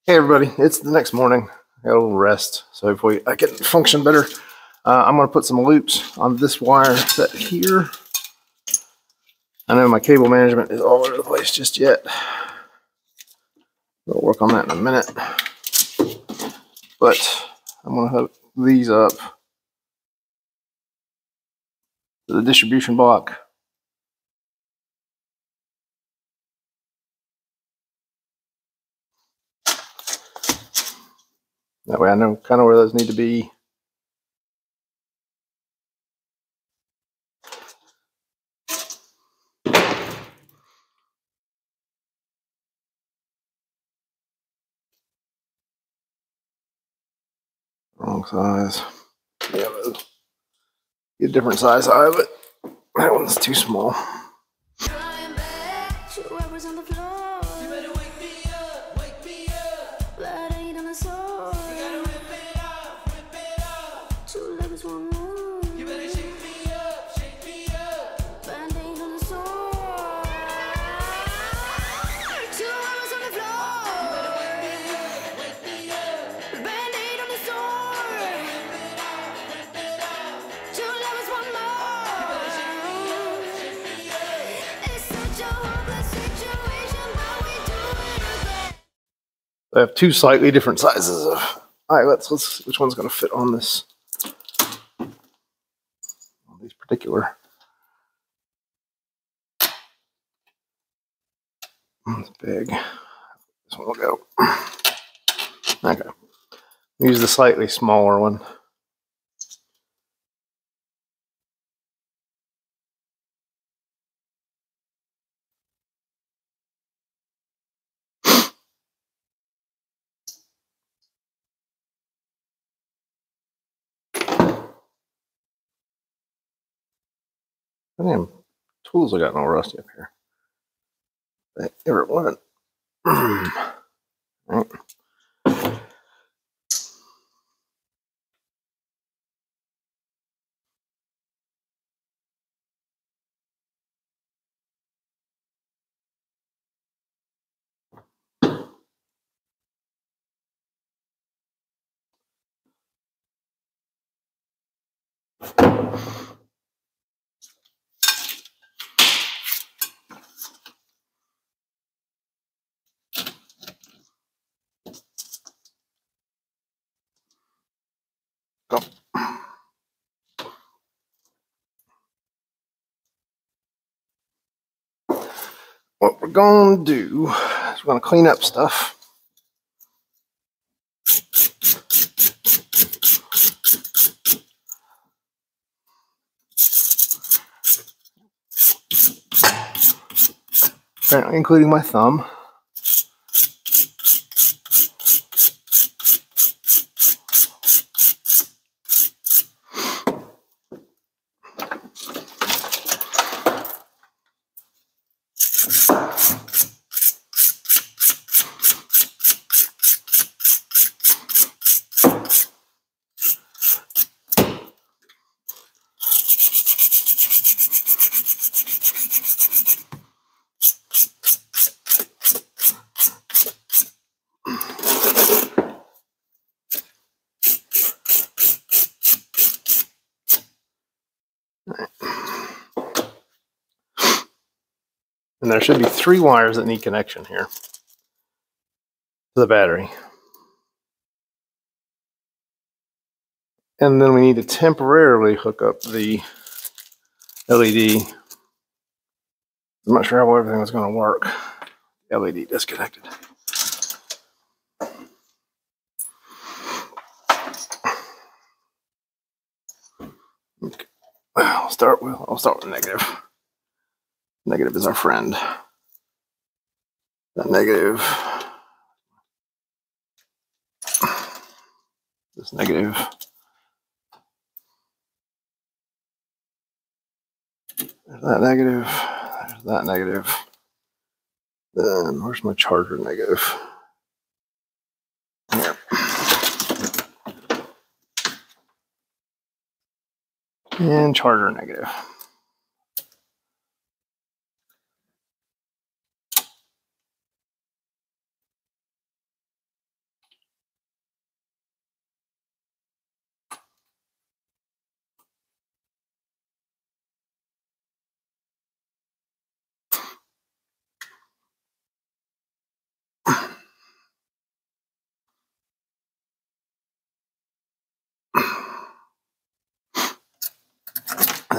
Hey everybody, it's the next morning. I got a little rest, so hopefully I can function better. I'm going to put some loops on this wire set here. I know my cable management is all over the place just yet. We'll work on that in a minute. But I'm going to hook these up to the distribution block. That way I know kind of where those need to be. Wrong size. Yeah, get a different size out of it. That one's too small. I have two slightly different sizes of eyelets. Which one's going to fit on this? These particular. One's big. This one will go. Okay. Use the slightly smaller one. Damn, tools I got all rusty up here. They ever went. Right. Go. What we're going to do is we're going to clean up stuff. Apparently including my thumb. And there should be 3 wires that need connection here to the battery. And then we need to temporarily hook up the LED. I'm not sure how everything was going to work. LED disconnected. Okay. I'll start with negative. Negative is our friend. That negative. This negative. There's that negative. There's that negative. Then where's my charger negative? Here. And charger negative.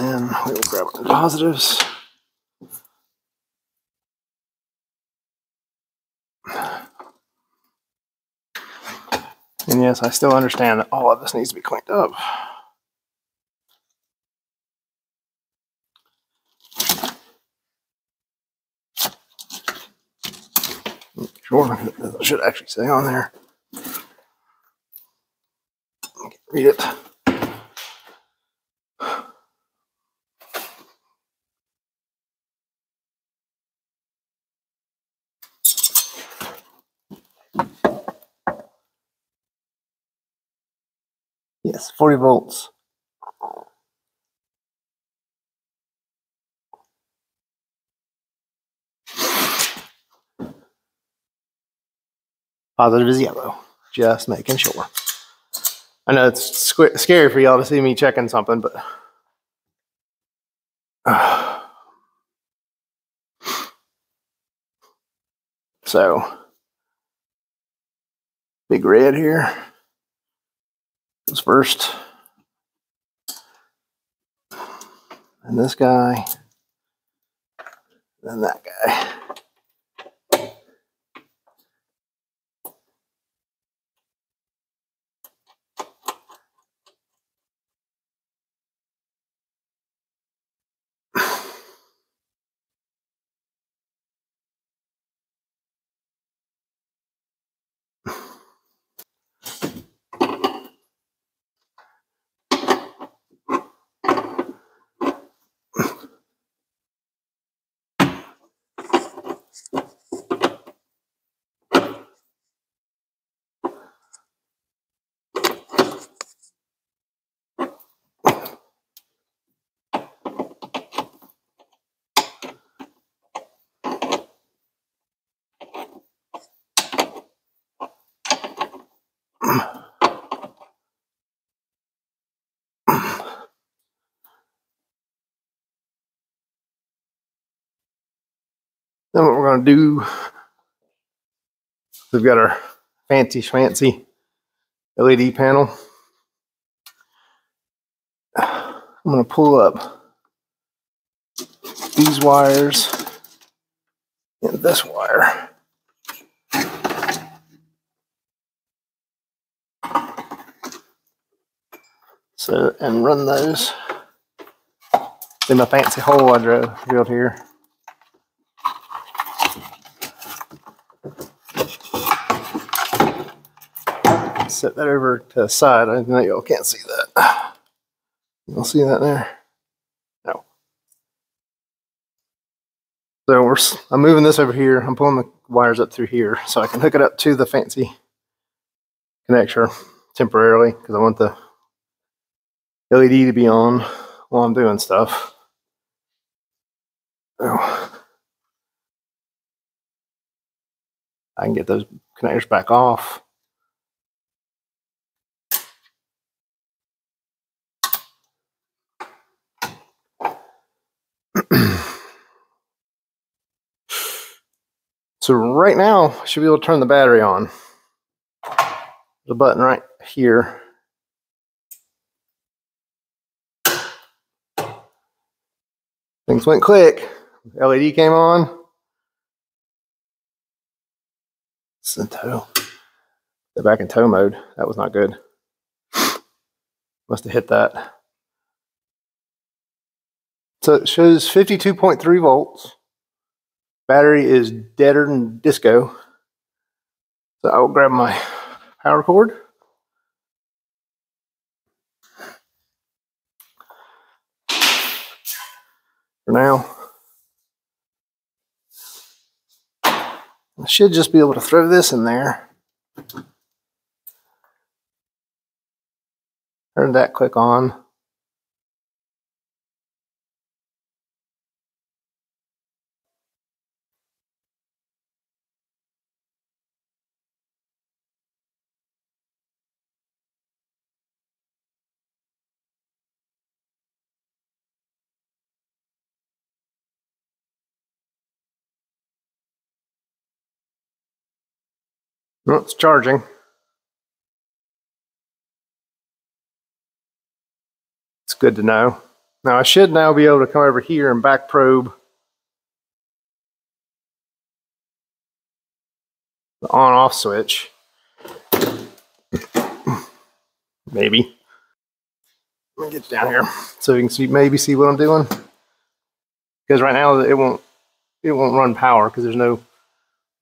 then we will grab our positives. And yes, I still understand that all of this needs to be cleaned up. Sure, it should actually say on there. Read it. Yes, 40 volts. Positive is yellow. Just making sure. I know it's scary for y'all to see me checking something, but so big red here goes first, and this guy, then that guy. Then what we're going to do, we've got our fancy LED panel. I'm going to pull up these wires and this wire. So, and run those in my fancy hole I drilled here. Set that over to the side. I know y'all can't see that. You'll see that there? No. So I'm moving this over here. I'm pulling the wires up through here so I can hook it up to the fancy connector temporarily because I want the LED to be on while I'm doing stuff. So I can get those connectors back off. So right now, I should be able to turn the battery on. The button right here. Things went click. LED came on. It's in tow. They're back in tow mode. That was not good. Must have hit that. So it shows 52.3 volts. Battery is deader than disco. So I will grab my power cord. For now, I should just be able to throw this in there. Turn that click on. Well, it's charging. It's good to know. Now I should now be able to come over here and back probe the on-off switch. Maybe. Let me get down here so you can see, maybe see what I'm doing. Because right now it won't run power because there's no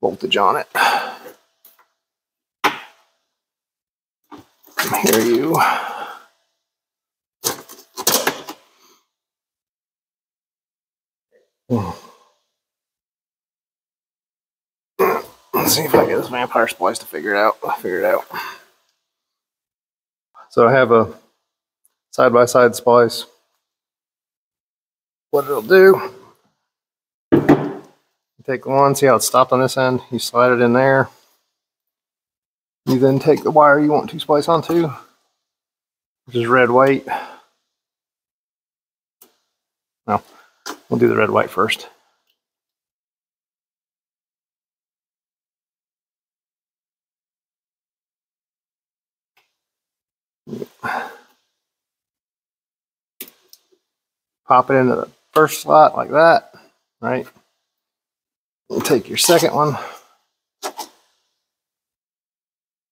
voltage on it. Here you. Let's see if I get this vampire splice to figure it out. I'll figure it out. So I have a side-by-side splice. What it'll do, you take one, see how it stopped on this end, you slide it in there. You then take the wire you want to splice onto, which is red, white. No, we'll do the red, white first. Pop it into the first slot like that, right? And take your second one,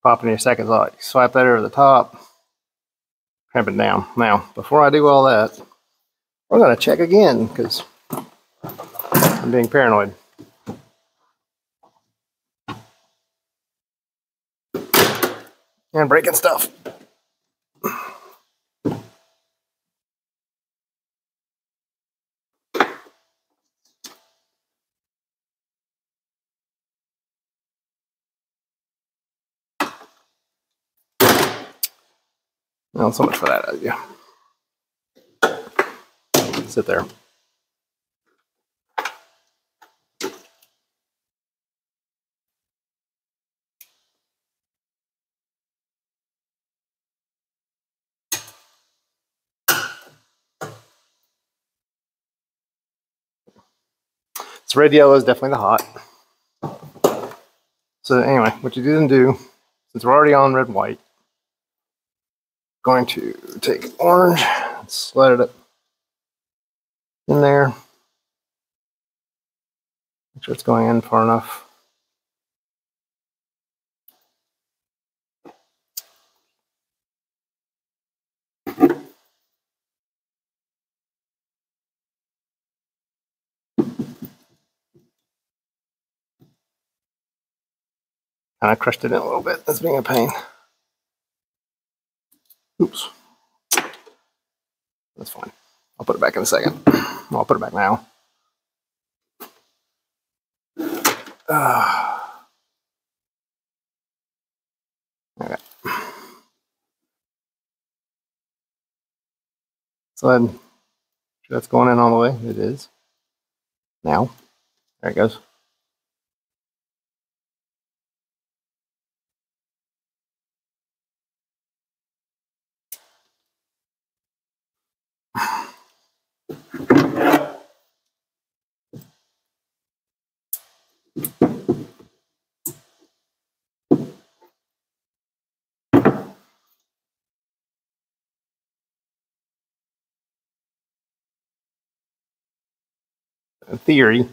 pop it in your second slot. Swipe that over the top, clamp it down. Now, before I do all that, we're going to check again because I'm being paranoid. And breaking stuff. Not so much for that idea. Sit there. So red yellow is definitely the hot. So anyway, what you didn't do, since we're already on red white, going to take orange and slide it up in there. Make sure it's going in far enough. And I crushed it in a little bit. That's being a pain. Oops. That's fine. I'll put it back in a second. Well, I'll put it back now. Okay. So then, that's going in all the way. It is. Now, there it goes. In theory,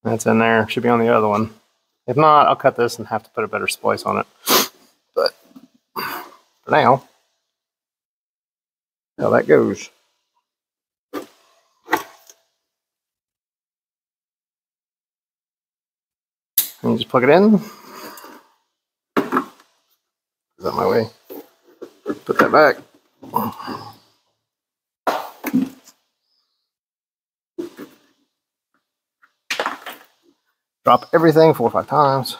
that's in there. Should be on the other one. If not, I'll cut this and have to put a better splice on it. But for now, how that goes. And you just plug it in. Is that my way? Put that back. Drop everything 4 or 5 times.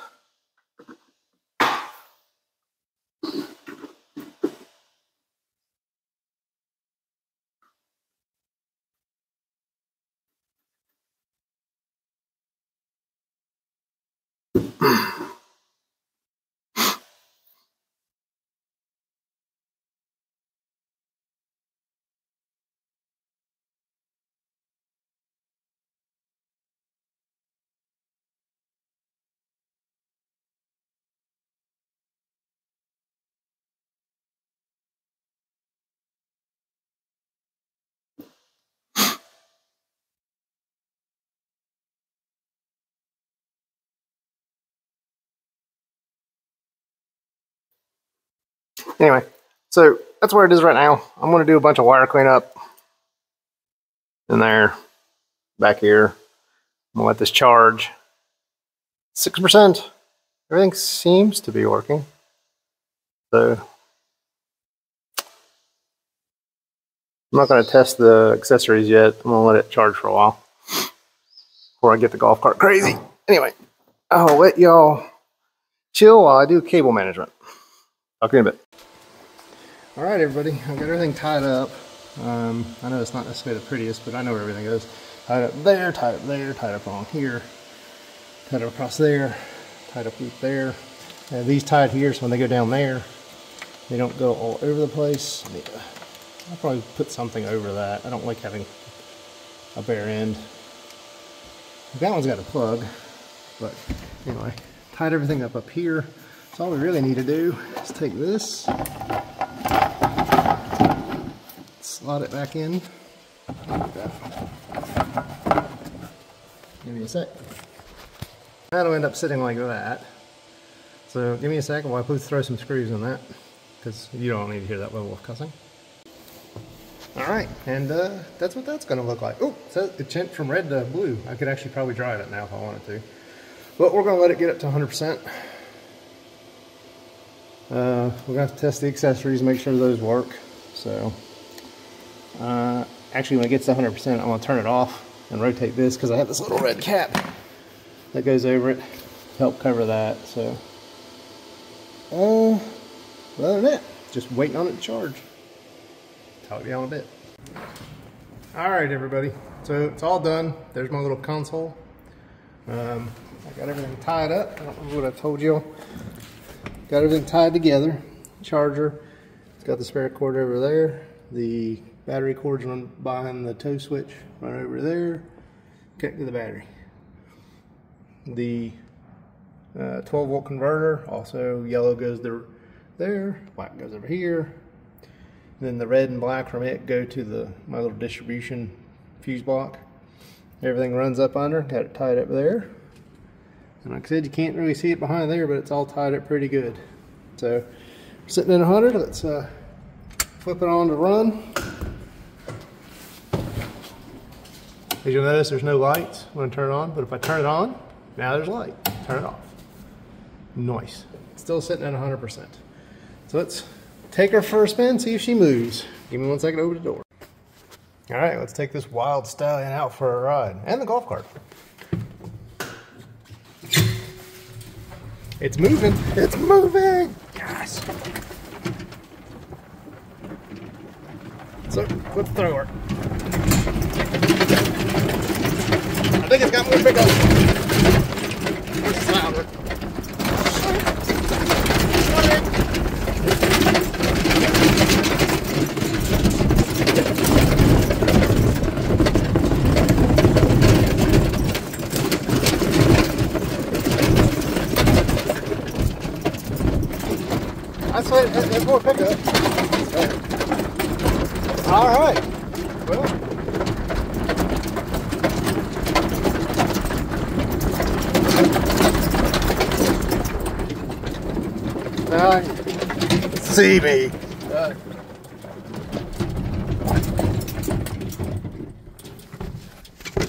Anyway, so that's where it is right now. I'm going to do a bunch of wire cleanup in there, back here. I'm going to let this charge. 6%. Everything seems to be working. So I'm not going to test the accessories yet. I'm going to let it charge for a while before I get the golf cart crazy. Anyway, I'll let y'all chill while I do cable management. Talk to you in a bit. All right, everybody, I've got everything tied up. I know it's not necessarily the prettiest, but I know where everything goes. Tied up there, tied up there, tied up along here, tied up across there, tied up loop there. These tied here, so when they go down there, they don't go all over the place. I'll probably put something over that. I don't like having a bare end. That one's got a plug, but anyway, tied everything up here. So all we really need to do is take this, slot it back in. Give me a sec. That'll end up sitting like that. So give me a second while I throw some screws in that, because you don't need to hear that level of cussing. Alright, and that's what that's going to look like. Oh, so it changed from red to blue. I could actually probably dry it now if I wanted to. But we're going to let it get up to 100%. We're going to have to test the accessories, make sure those work. So, actually when it gets to 100%, I'm going to turn it off and rotate this, because I have this little red cap that goes over it to help cover that. So, other than that, just waiting on it to charge. Talk to you in a bit. Alright, everybody, so it's all done. There's my little console. I got everything tied up. I don't remember what I told you. Got everything tied together. Charger. It's got the spare cord over there. The battery cords run behind the toe switch, run over there, connect to the battery. The 12-volt converter, also yellow goes there, black goes over here. Then the red and black from it go to my little distribution fuse block. Everything runs up under, got it tied up there. And like I said, you can't really see it behind there, but it's all tied up pretty good. So, we're sitting at 100, let's flip it on to run. As you'll notice, there's no lights when I turn it on, but if I turn it on, now there's light. Turn it off. Nice. It's still sitting at 100%. So let's take her for a spin, see if she moves. Give me 1 second to open the door. All right, let's take this wild stallion out for a ride. And the golf cart. It's moving. It's moving. Yes. So, let's throw her. I think it's got more pickup. It's louder. That's what there's more pickup. All right. Well. Now see me.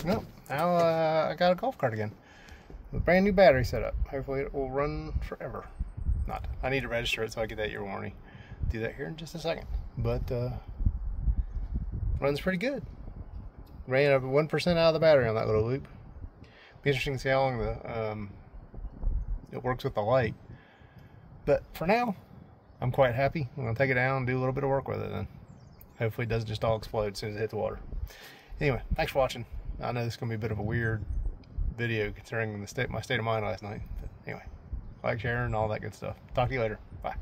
No, now I got a golf cart again. With a brand new battery setup. Hopefully it will run forever. Not. I need to register it so I get that year warranty. Do that here in just a second. But runs pretty good. Ran up 1% out of the battery on that little loop. Be interesting to see how long it works with the light. But for now, I'm quite happy. I'm going to take it down and do a little bit of work with it then. Hopefully it doesn't just all explode as soon as it hits the water. Anyway, thanks for watching. I know this is going to be a bit of a weird video considering my state of mind last night. But anyway, like, share, and all that good stuff. Talk to you later. Bye.